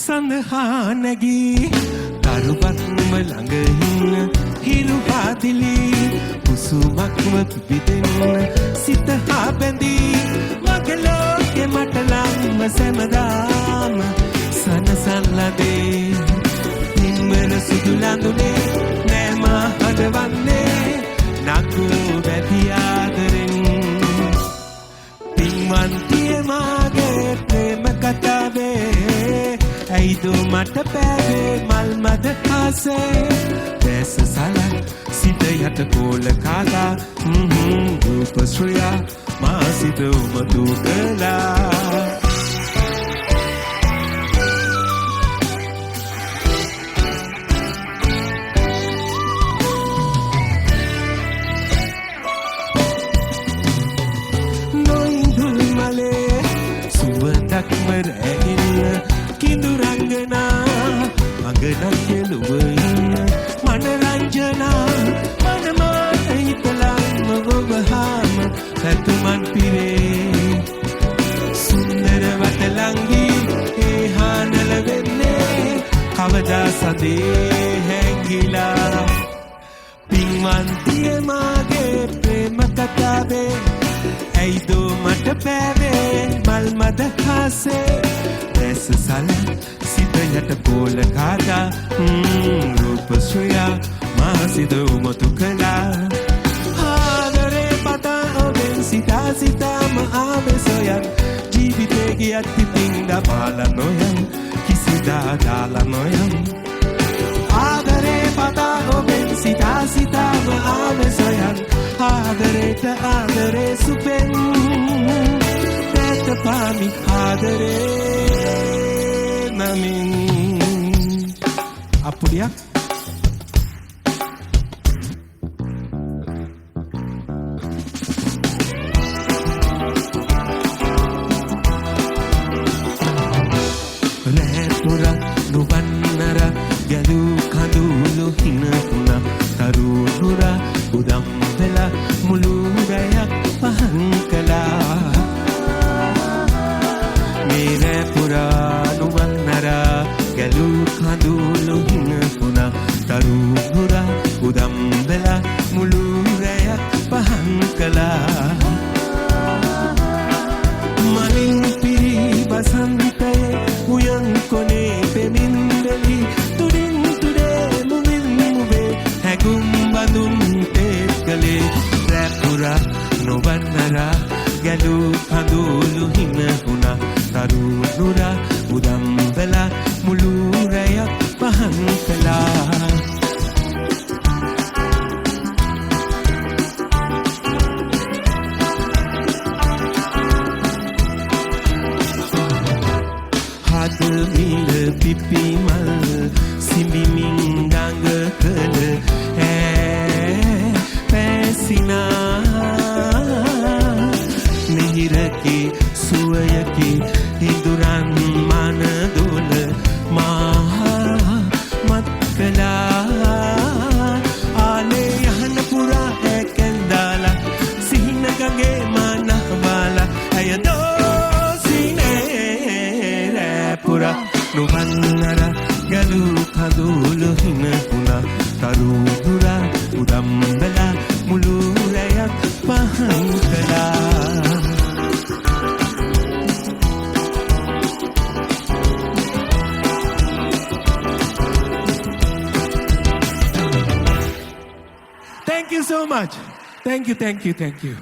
සඳහා නැගී තරුවක්ම ළඟ ඉන්න හිරු පාදිලි කුසුමක්ම පිපිදෙන්න සිත හා බැඳී මගේ ලෝකෙ මට ලංව සැමදාම සනසල්ලදේ නිම්මර සුදු ලඳුනේ නෑම හදවන්නේ නගු වැදි ආදරෙන් පින්වන්තිය මාගේ ප්‍රේම කතාවේ ඇයිදෝ මට පෑවේ මල් මද ආසේ දැස සලක් සිත යට කෝල කාලා රූප ශ්‍රියා මා සිත උමතු කළා නොඉඳුල් මලේ සුවඳක්ම රැගෙන කිඳුරංගනා අඟනක් කෙළුව ඉන්න මනරංජනා මනමාන හිතලන්ම ඔබහාම පැතුමන් පිරේ සුන්දර වටලංගී ඒහා නැලවෙන්නේ කවදා සදේ හැංගිලා පින්වන්තිය මාගේ ප්‍රේම කතාවේ ඇයිදෝ මට පෑවේ මල් මද හාසේ දැස සල සිත යට පෝල කාදා රූප ශ්‍රියා මා සිත උමතු කළා ආදරේ පතා ඔබෙන් සිතා සිතාම ආවේ සොයන් ජීවිතේ ගියත් ඉතින් දපාලා නොයන් කිසිදා දාලා නොයන් ආදරේ පතා ඔබෙන් සිතා සිතාම ආවේ සොයන් ආදරේට ආදරේ සුපෙන් පාමි ආදරේ නමින් අපුඩියක් රැපුර නුවන්නර ගැලූ කඳුළු හිනකුණ තරුණුර උදම් වෙලා මුළු රැයක් පහන් කළා मेरे पुरानु वन्नरा गलू कदूलु हिनपुना तरुहुरा उदंबला मुलूरया पहंकला मलिन पिरी बसंते उयं कोने पेमिंदली तुडिन तुडे मुमिन मुबे हैगुम बंदुन तेकले रैपुरा नु वन्नरा गलू कदूलु हिनपुना තරුණුර උදම්බලා මුළු රැයක් පහන් කළා හද මිල පිපි මල් සිඹිමින් ගඟ කළ පැසිනා මිහිරකි සුවයකි හිඳුරන් මනදොල මහා මත් කළා ආලේ යහන පුරා ඇකෙන් දාලා සිහින ගඟේ මනහවාලා ඇයදෝ සිනේ රැපුරා නුවන්නර ගලූ කඳුළු හිනකුණා තරුදුරා උදම්බලා මුළු රැයක් පහන් කළා Thank you so much. Thank you, thank you, thank you.